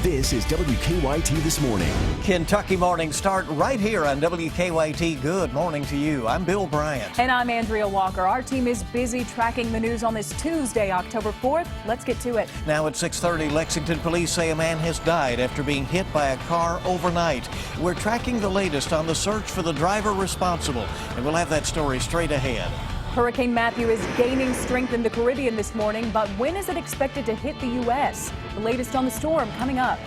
This is WKYT This Morning. Kentucky morning start right here on WKYT. Good morning to you. I'm Bill Bryant. And I'm Andrea Walker. Our team is busy tracking the news on this Tuesday, October 4th. Let's get to it. Now at 6:30, Lexington police say a man has died after being hit by a car overnight. We're tracking the latest on the search for the driver responsible, and we'll have that story straight ahead. Hurricane Matthew is gaining strength in the Caribbean this morning, but when is it expected to hit the U.S.? The latest on the storm coming up.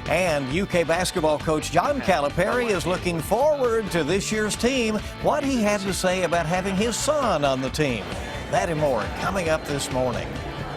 And UK basketball coach John Calipari is looking forward to this year's team, what he had to say about having his son on the team. That and more coming up this morning.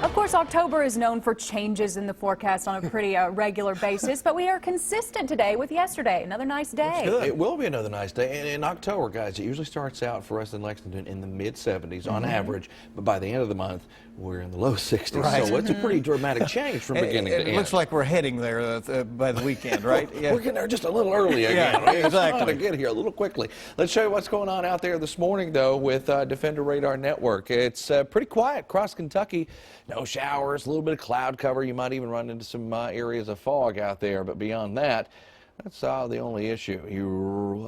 Of course, October is known for changes in the forecast on a pretty regular basis, but we are consistent today with yesterday. Another nice day. It will be another nice day. And in October, guys, it usually starts out for us in Lexington in the mid-70s on average, but by the end of the month, we're in the low 60s. Right. So it's a pretty dramatic change from beginning to end. It looks like we're heading there by the weekend, right? Yeah. We're getting there just a little early again. Yeah, exactly. To get here a little quickly. Let's show you what's going on out there this morning, though, with Defender Radar Network. It's pretty quiet across Kentucky. No showers, a little bit of cloud cover. You might even run into some areas of fog out there, but beyond that, that's the only issue. You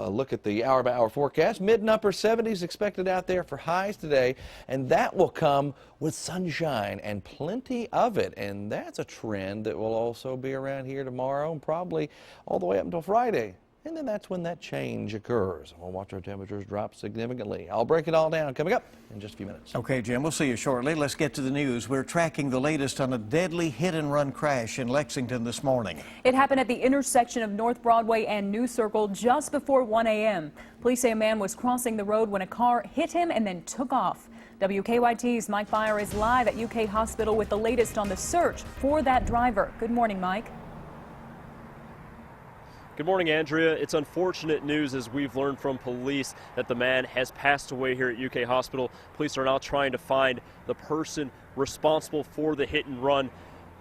look at the hour-by-hour forecast. Mid and upper 70s expected out there for highs today, and that will come with sunshine and plenty of it. And that's a trend that will also be around here tomorrow and probably all the way up until Friday. And then that's when that change occurs. We'll watch our temperatures drop significantly. I'll break it all down coming up in just a few minutes. Okay, Jim, we'll see you shortly. Let's get to the news. We're tracking the latest on a deadly hit-and-run crash in Lexington this morning. It happened at the intersection of North Broadway and New Circle just before 1 a.m. Police say a man was crossing the road when a car hit him and then took off. WKYT's Mike Byer is live at UK Hospital with the latest on the search for that driver. Good morning, Mike. Good morning, Andrea. It's unfortunate news as we've learned from police that the man has passed away here at UK Hospital. Police are now trying to find the person responsible for the hit and run.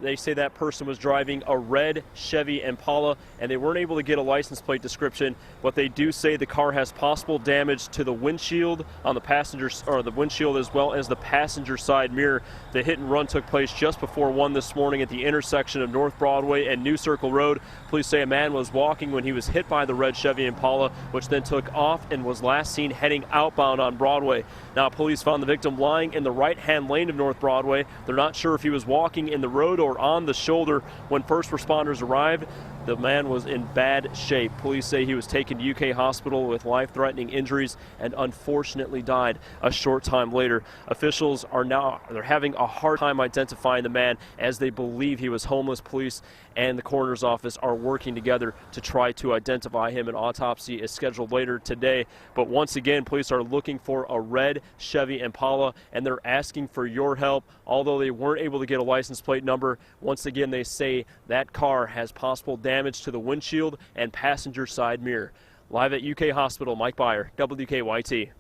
They say that person was driving a red Chevy Impala, and they weren't able to get a license plate description, but they do say the car has possible damage to the windshield on the passenger, or the windshield as well as the passenger side mirror. The hit and run took place just before 1 this morning at the intersection of North Broadway and New Circle Road. Police say a man was walking when he was hit by the red Chevy Impala, which then took off and was last seen heading outbound on Broadway. Now, police found the victim lying in the right-hand lane of North Broadway. They're not sure if he was walking in the road or on the shoulder. When first responders arrived, the man was in bad shape. Police say he was taken to UK Hospital with life-threatening injuries and unfortunately died a short time later. Officials are now having a hard time identifying the man as they believe he was homeless. Police and the coroner's office are working together to try to identify him. An autopsy is scheduled later today. But once again, police are looking for a red Chevy Impala, and they're asking for your help. Although they weren't able to get a license plate number, once again they say that car has possible damage to the windshield and passenger side mirror. Live at UK Hospital, Mike Byer, WKYT.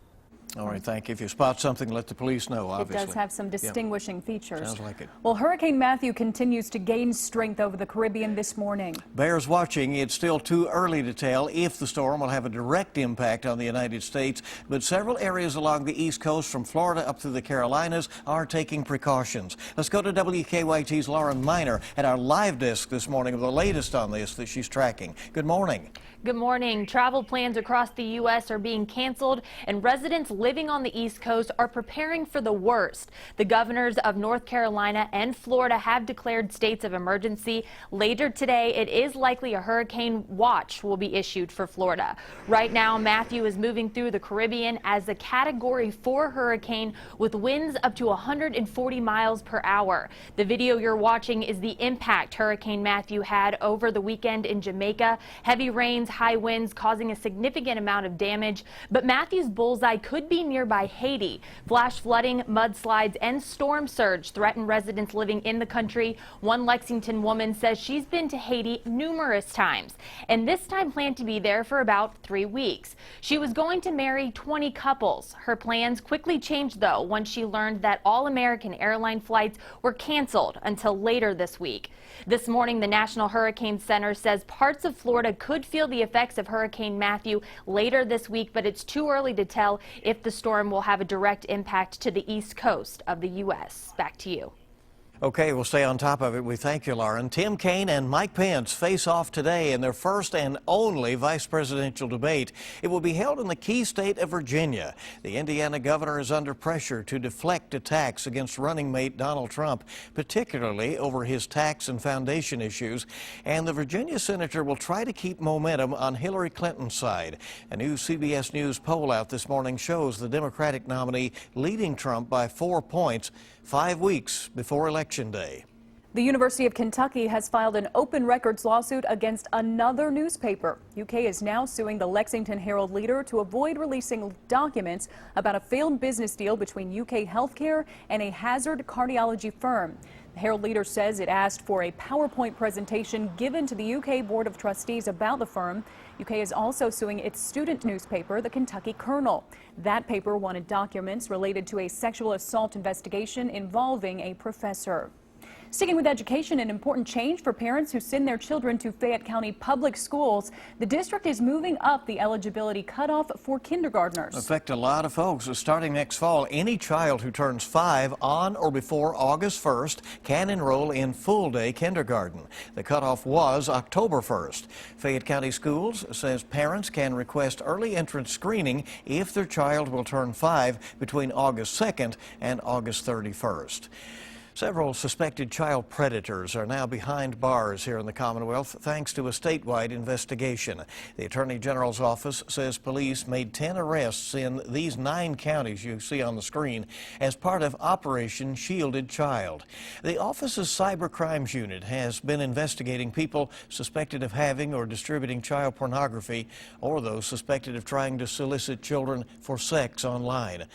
All right, thank you. If you spot something, let the police know, obviously. It does have some distinguishing features. Sounds like it. Well, Hurricane Matthew continues to gain strength over the Caribbean this morning. Bears watching. It's still too early to tell if the storm will have a direct impact on the United States, but several areas along the East Coast from Florida up to the Carolinas are taking precautions. Let's go to WKYT's Lauren Miner at our live desk this morning with the latest on this that she's tracking. Good morning. Good morning. Travel plans across the U.S. are being canceled, and residents living on the East Coast are preparing for the worst. The governors of North Carolina and Florida have declared states of emergency. Later today, it is likely a hurricane watch will be issued for Florida. Right now, Matthew is moving through the Caribbean as a Category 4 hurricane with winds up to 140 miles per hour. The video you're watching is the impact Hurricane Matthew had over the weekend in Jamaica. Heavy rains, high winds causing a significant amount of damage, but Matthew's bullseye could be nearby Haiti. Flash flooding, mudslides, and storm surge threaten residents living in the country. One Lexington woman says she's been to Haiti numerous times, and this time planned to be there for about 3 weeks. She was going to marry 20 couples. Her plans quickly changed, though, once she learned that all American airline flights were canceled until later this week. This morning, the National Hurricane Center says parts of Florida could feel the effects of Hurricane Matthew later this week, but it's too early to tell if the storm will have a direct impact to the east coast of the U.S. Back to you. Okay, we'll stay on top of it. We thank you, Lauren. Tim Kaine and Mike Pence face off today in their first and only vice presidential debate. It will be held in the key state of Virginia. The Indiana governor is under pressure to deflect attacks against running mate Donald Trump, particularly over his tax and foundation issues. And the Virginia senator will try to keep momentum on Hillary Clinton's side. A new CBS News poll out this morning shows the Democratic nominee leading Trump by 4 points 5 weeks before Election Day. The University of Kentucky has filed an open records lawsuit against another newspaper. UK is now suing the Lexington Herald Leader to avoid releasing documents about a failed business deal between UK Healthcare and a hazard cardiology firm. The Herald Leader says it asked for a PowerPoint presentation given to the UK Board of Trustees about the firm. UK is also suing its student newspaper, the Kentucky Colonel. That paper wanted documents related to a sexual assault investigation involving a professor. Sticking with education, an important change for parents who send their children to Fayette County public schools. The district is moving up the eligibility cutoff for kindergartners. Affect a lot of folks. Starting next fall, any child who turns 5 on or before August 1st can enroll in full-day kindergarten. The cutoff was October 1st. Fayette County Schools says parents can request early entrance screening if their child will turn 5 between August 2nd and August 31st. Several suspected child predators are now behind bars here in the Commonwealth thanks to a statewide investigation. The Attorney General's office says police made 10 arrests in these 9 counties you see on the screen as part of Operation Shielded Child. The office's cyber crimes unit has been investigating people suspected of having or distributing child pornography or those suspected of trying to solicit children for sex online.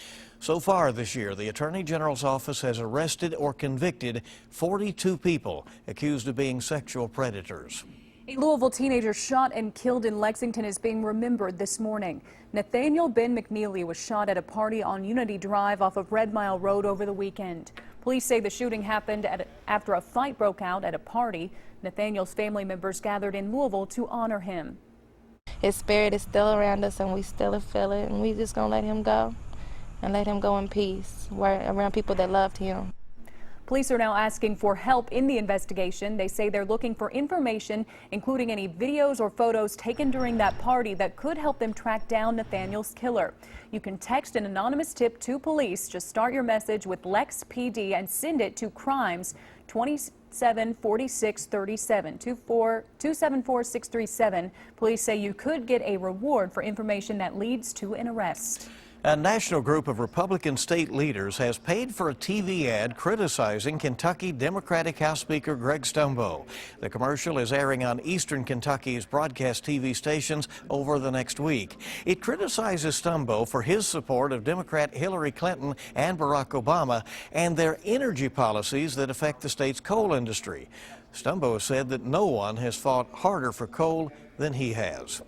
So far this year, the Attorney General's office has arrested or convicted 42 people accused of being sexual predators. A Louisville teenager shot and killed in Lexington is being remembered this morning. Nathaniel Ben McNeely was shot at a party on Unity Drive off of Red Mile Road over the weekend. Police say the shooting happened after a fight broke out at a party. Nathaniel's family members gathered in Louisville to honor him. His spirit is still around us and we still feel it, and we just gonna let him go. And let him go in peace, around people that loved him. Police are now asking for help in the investigation. They say they're looking for information, including any videos or photos taken during that party that could help them track down Nathaniel's killer. You can text an anonymous tip to police. Just start your message with Lex PD and send it to crimes 274637 274-637. Police say you could get a reward for information that leads to an arrest. A national group of Republican state leaders has paid for a TV ad criticizing Kentucky Democratic House Speaker Greg Stumbo. The commercial is airing on Eastern Kentucky's broadcast TV stations over the next week. It criticizes Stumbo for his support of Democrat Hillary Clinton and Barack Obama and their energy policies that affect the state's coal industry. Stumbo has said that no one has fought harder for coal than he has.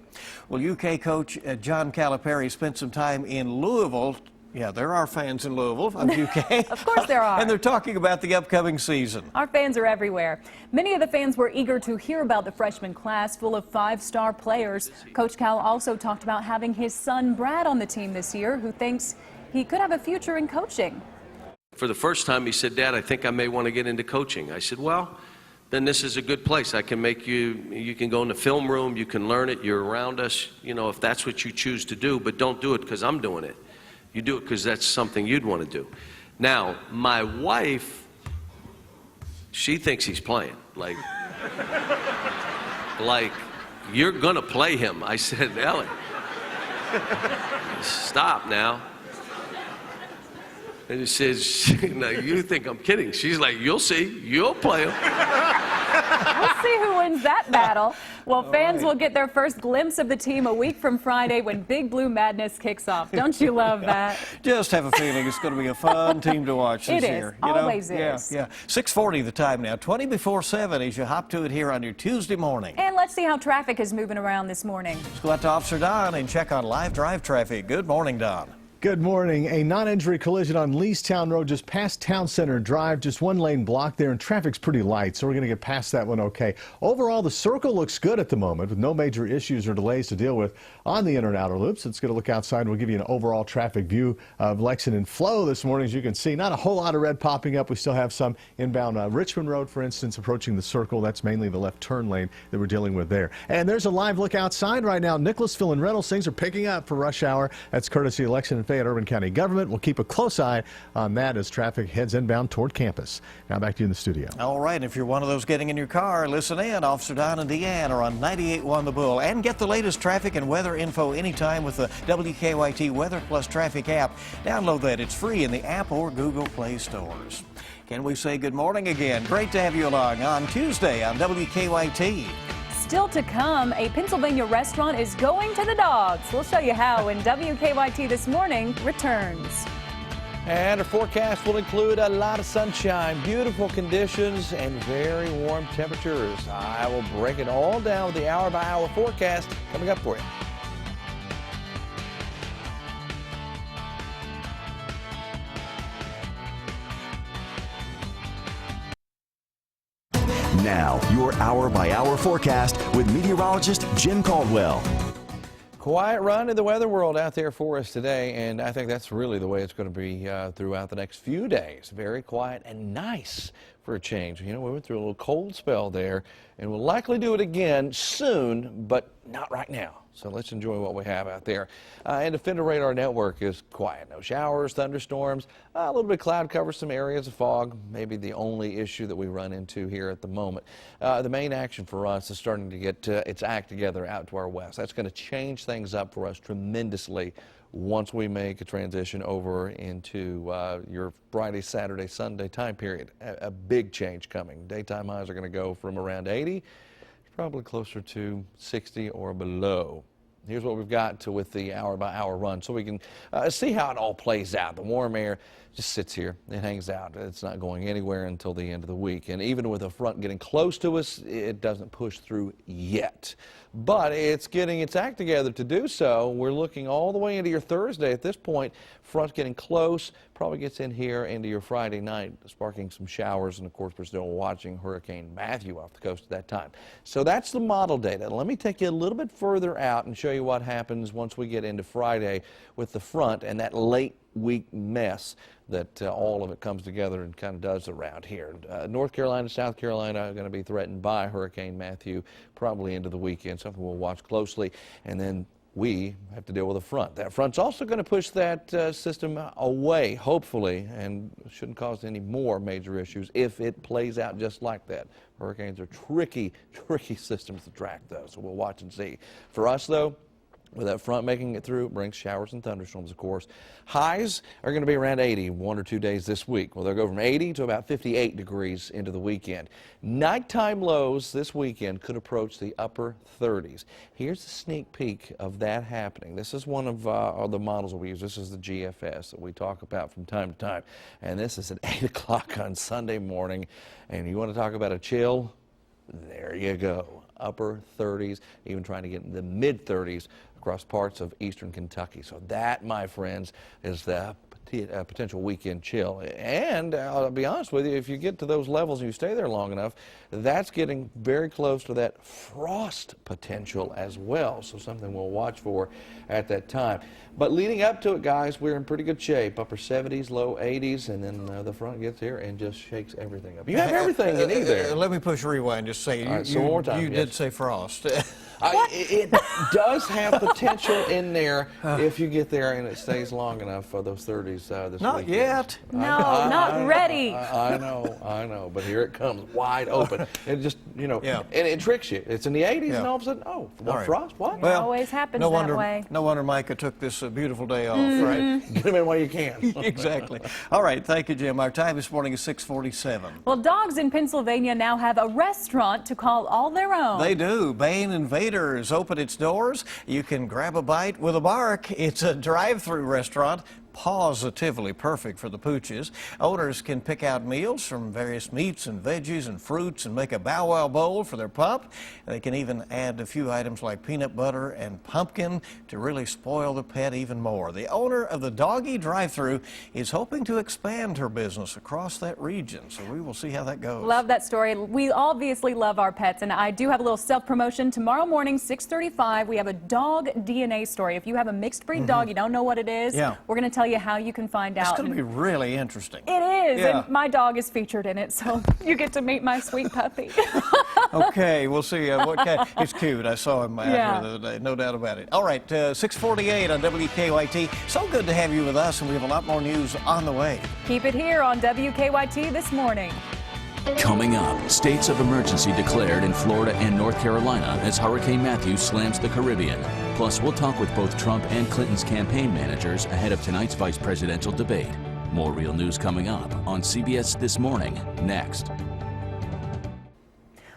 Well, UK coach John Calipari spent some time in Louisville. Yeah, there are fans in Louisville of UK. Of course there are. And they're talking about the upcoming season. Our fans are everywhere. Many of the fans were eager to hear about the freshman class full of 5-star players. Coach Cal also talked about having his son Brad on the team this year, who thinks he could have a future in coaching. For the first time, he said, "Dad, I think I may want to get into coaching." I said, "Well, then this is a good place. I can make you can go in the film room, you can learn it, you're around us, you know, if that's what you choose to do, but don't do it because I'm doing it. You do it because that's something you'd want to do." Now, my wife, she thinks he's playing. Like you're going to play him. I said, "Ellie, stop now." And he says, "No, you think I'm kidding." She's like, "You'll see. You'll play him." We'll see who wins that battle. Well, fans will get their first glimpse of the team a week from Friday when Big Blue Madness kicks off. Don't you love that? Just have a feeling it's going to be a fun team to watch this year. It always is. Yeah. 6:40 the time now. 20 before 7 as you hop to it here on your Tuesday morning. And let's see how traffic is moving around this morning. Let's go out to Officer Don and check on live drive traffic. Good morning, Don. Good morning. A non-injury collision on Leestown Road just past Town Center Drive. Just one lane blocked there, and traffic's pretty light, so we're going to get past that one okay. Overall, the circle looks good at the moment with no major issues or delays to deal with on the inner and outer loops. Let's get a look outside. We'll give you an overall traffic view of Lexington flow this morning. As you can see, not a whole lot of red popping up. We still have some inbound Richmond Road, for instance, approaching the circle. That's mainly the left turn lane that we're dealing with there. And there's a live look outside right now. Nicholasville and Reynolds, things are picking up for rush hour. That's courtesy of Lexington Fayette Urban County Government. We'll keep a close eye on that as traffic heads inbound toward campus. Now back to you in the studio. All right, if you're one of those getting in your car, listen in. Officer Don and Deanne are on 98.1 The Bull. And get the latest traffic and weather info anytime with the WKYT Weather Plus Traffic app. Download that. It's free in the app or Google Play stores. Can we say good morning again? Great to have you along on Tuesday on WKYT. Still to come, a Pennsylvania restaurant is going to the dogs. We'll show you how when WKYT This Morning returns. And our forecast will include a lot of sunshine, beautiful conditions, and very warm temperatures. I will break it all down with the hour-by-hour forecast coming up for you. Now, your hour-by-hour forecast with meteorologist Jim Caldwell. Quiet run in the weather world out there for us today, and I think that's really the way it's going to be throughout the next few days. Very quiet and nice for a change. You know, we went through a little cold spell there, and we'll likely do it again soon, but not right now. So let's enjoy what we have out there. And Defender Radar Network is quiet. No showers, thunderstorms, a little bit of cloud cover, some areas of fog. Maybe the only issue that we run into here at the moment. The main action for us is starting to get its act together out to our west. That's going to change things up for us tremendously once we make a transition over into your Friday, Saturday, Sunday time period. A big change coming. Daytime highs are going to go from around 80, probably closer to 60 or below. Here's what we've got with the hour-by-hour run, so we can see how it all plays out. The warm air just sits here. It hangs out. It's not going anywhere until the end of the week. And even with a front getting close to us, it doesn't push through yet. But it's getting its act together to do so. We're looking all the way into your Thursday at this point. Front getting close, probably gets in here into your Friday night, sparking some showers. And, of course, we're still watching Hurricane Matthew off the coast at that time. So that's the model data. Let me take you a little bit further out and show you what happens once we get into Friday with the front and that late week mess that all of it comes together and kind of does around here. North Carolina, South Carolina are going to be threatened by Hurricane Matthew probably into the weekend, something we'll watch closely. And then we have to deal with a front. That front's also going to push that system away, hopefully, and shouldn't cause any more major issues if it plays out just like that. Hurricanes are tricky systems to track, though, so we'll watch and see. For us, though, with that front making it through, it brings showers and thunderstorms, of course. Highs are going to be around 80 1 or 2 days this week. Well, they'll go from 80 to about 58 degrees into the weekend. Nighttime lows this weekend could approach the upper 30s. Here's a sneak peek of that happening. This is one of the models that we use. This is the GFS that we talk about from time to time. And this is at 8 o'clock on Sunday morning. And you want to talk about a chill? There you go. Upper 30s, even trying to get in the mid 30s across parts of eastern Kentucky. So that, my friends, is the potential weekend chill. And I'll be honest with you, if you get to those levels and you stay there long enough, that's getting very close to that frost potential as well. So something we'll watch for at that time. But leading up to it, guys, we're in pretty good shape. Upper 70s, low 80s, and then the front gets here and just shakes everything up. You have everything you need there. Let me push rewind. Just say right, so one more time, you did say frost. It does have potential in there if you get there and it stays long enough for those 30s this Not weekend. yet. No, not ready. I know, but here it comes, wide open. It just, you know, and it tricks you. It's in the 80s, and all of a sudden, frost, what? It always happens that way. No wonder Micah took this beautiful day off, right? Get them in while you can. Exactly. All right, thank you, Jim. Our time this morning is 6:47. Well, dogs in Pennsylvania now have a restaurant to call all their own. They do. Bane Invaders open its doors. You can grab a bite with a bark. It's a drive-through restaurant positively perfect for the pooches. Owners can pick out meals from various meats and veggies and fruits and make a bow wow bowl for their pup. They can even add a few items like peanut butter and pumpkin to really spoil the pet even more. The owner of the Doggy Drive-Thru is hoping to expand her business across that region, so we will see how that goes. Love that story. We obviously love our pets, and I do have a little self-promotion. Tomorrow morning, 6:35, we have a dog DNA story. If you have a mixed breed dog, you don't know what it is, we're going to tell you how you can find out. It's going to be really interesting. It is, and my dog is featured in it, so you get to meet my sweet puppy. Okay, we'll see what kind. It's cute. I saw him out here the other day, no doubt about it. All right, 6:48 on WKYT. So good to have you with us, and we have a lot more news on the way. Keep it here on WKYT this morning. Coming up, states of emergency declared in Florida and North Carolina as Hurricane Matthew slams the Caribbean. Plus, we'll talk with both Trump and Clinton's campaign managers ahead of tonight's vice presidential debate. More real news coming up on CBS This Morning, next.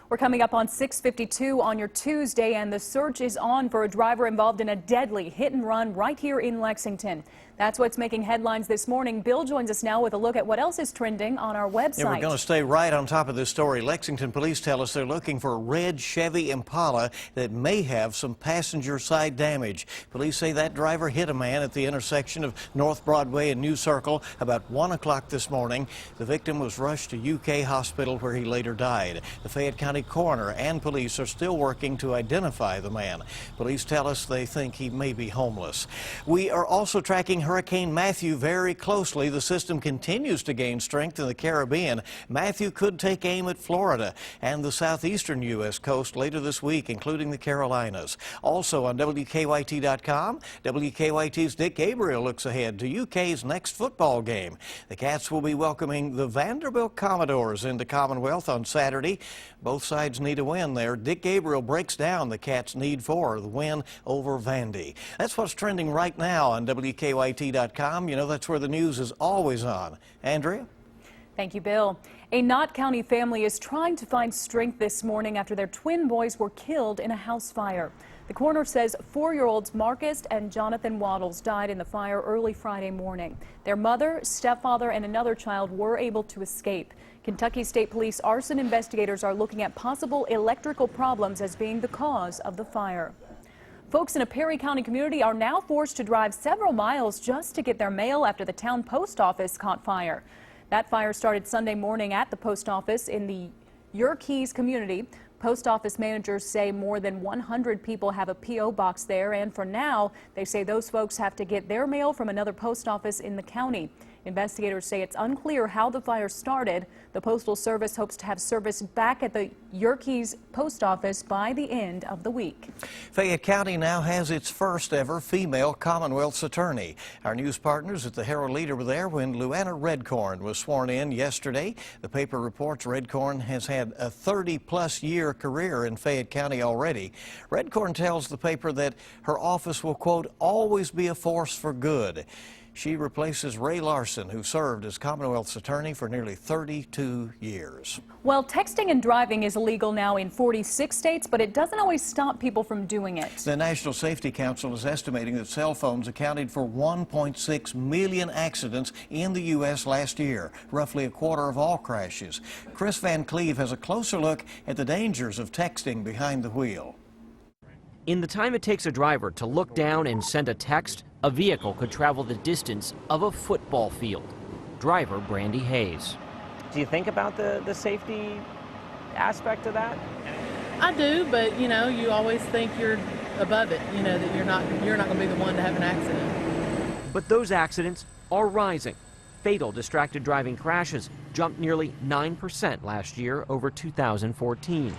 We're coming up on 6:52 on your Tuesday, and the search is on for a driver involved in a deadly hit and run right here in Lexington. That's what's making headlines this morning. Bill joins us now with a look at what else is trending on our website. Yeah, we're going to stay right on top of this story. Lexington police tell us they're looking for a red Chevy Impala that may have some passenger side damage. Police say that driver hit a man at the intersection of North Broadway and New Circle about 1 o'clock this morning. The victim was rushed to UK Hospital, where he later died. The Fayette County coroner and police are still working to identify the man. Police tell us they think he may be homeless. We are also tracking Hurricane Matthew very closely. The system continues to gain strength in the Caribbean. Matthew could take aim at Florida and the southeastern U.S. coast later this week, including the Carolinas. Also on WKYT.com, WKYT's Dick Gabriel looks ahead to UK's next football game. The Cats will be welcoming the Vanderbilt Commodores into Commonwealth on Saturday. Both sides need a win there. Dick Gabriel breaks down the Cats' need for the win over Vandy. That's what's trending right now on WKYT.com. You know, that's where the news is always on. Andrea? Thank you, Bill. A Knott County family is trying to find strength this morning after their twin boys were killed in a house fire. The coroner says 4-year-olds Marcus and Jonathan Waddles died in the fire early Friday morning. Their mother, stepfather, and another child were able to escape. Kentucky State Police arson investigators are looking at possible electrical problems as being the cause of the fire. Folks in a Perry County community are now forced to drive several miles just to get their mail after the town post office caught fire. That fire started Sunday morning at the post office in the Yerkes community. Post office managers say more than 100 people have a P.O. box there, and for now, they say those folks have to get their mail from another post office in the county. Investigators say it's unclear how the fire started. The Postal Service hopes to have service back at the Yerkes post office by the end of the week. Fayette County now has its first ever female Commonwealth's attorney. Our news partners at the Herald Leader were there when Luana Redcorn was sworn in yesterday. The paper reports Redcorn has had a 30-plus year career in Fayette County already. Redcorn tells the paper that her office will, quote, always be a force for good. She replaces Ray Larson, who served as Commonwealth's attorney for nearly 32 years. Well, texting and driving is illegal now in 46 states, but it doesn't always stop people from doing it. The National Safety Council is estimating that cell phones accounted for 1.6 million accidents in the U.S. last year, roughly a quarter of all crashes. Chris Van Cleve has a closer look at the dangers of texting behind the wheel. In the time it takes a driver to look down and send a text, a vehicle could travel the distance of a football field. Driver Brandy Hayes. Do you think about the safety aspect of that? I do, but you know, you always think you're above it, you know, that you're not going to be the one to have an accident. But those accidents are rising. Fatal distracted driving crashes jumped nearly 9% last year over 2014.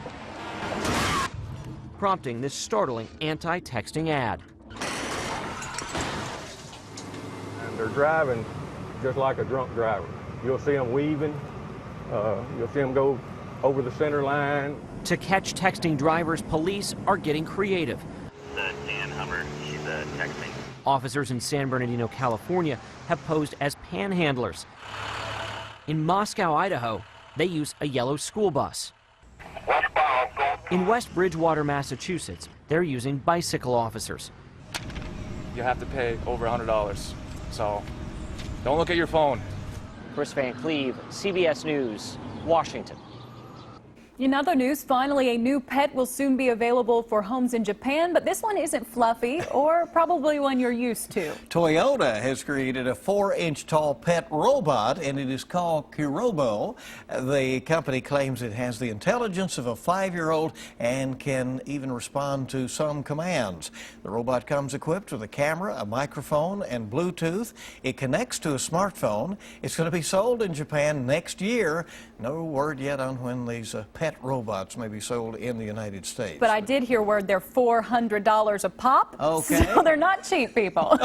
Prompting this startling anti-texting ad. And they're driving just like a drunk driver. You'll see them weaving, you'll see them go over the center line. To catch texting drivers, police are getting creative. The tan Hummer, she's texting. Officers in San Bernardino, California have posed as panhandlers. In Moscow, Idaho, they use a yellow school bus. In West Bridgewater, Massachusetts, they're using bicycle officers. You have to pay over $100, so Don't look at your phone. Chris Van Cleve, CBS News, Washington. In other news, finally a new pet will soon be available for homes in Japan, but this one isn't fluffy or probably one you're used to. Toyota has created a 4-inch tall pet robot, and it is called Kirobo. The company claims it has the intelligence of a 5-year-old and can even respond to some commands. The robot comes equipped with a camera, a microphone, and Bluetooth. It connects to a smartphone. It's going to be sold in Japan next year. No word yet on when these pet robots may be sold in the United States. But I did hear word they're $400 a pop. Okay. So they're not cheap, people.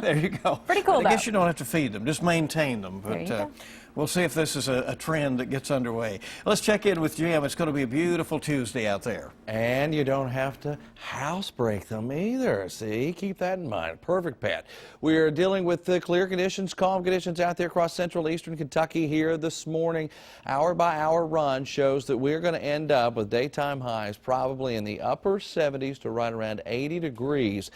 There you go. Pretty cool, I guess though. you don't have to feed them, just maintain them. There you go. We'll see if this is a trend that gets underway. Let's check in with Jim. It's going to be a beautiful Tuesday out there. And you don't have to housebreak them either. See, keep that in mind. Perfect pet. We are dealing with the clear conditions, calm conditions out there across central eastern Kentucky here this morning. Hour by hour run shows that we're going to end up with daytime highs probably in the upper 70s to right around 80 degrees.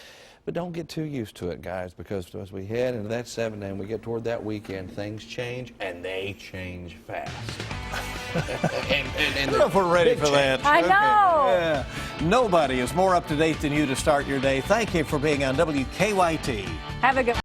But don't get too used to it, guys, because as we head into that 7-day and we get toward that weekend, things change, and they change fast. I don't know if we're ready for that. I know. Yeah. Nobody is more up to date than you to start your day. Thank you for being on WKYT. Have a good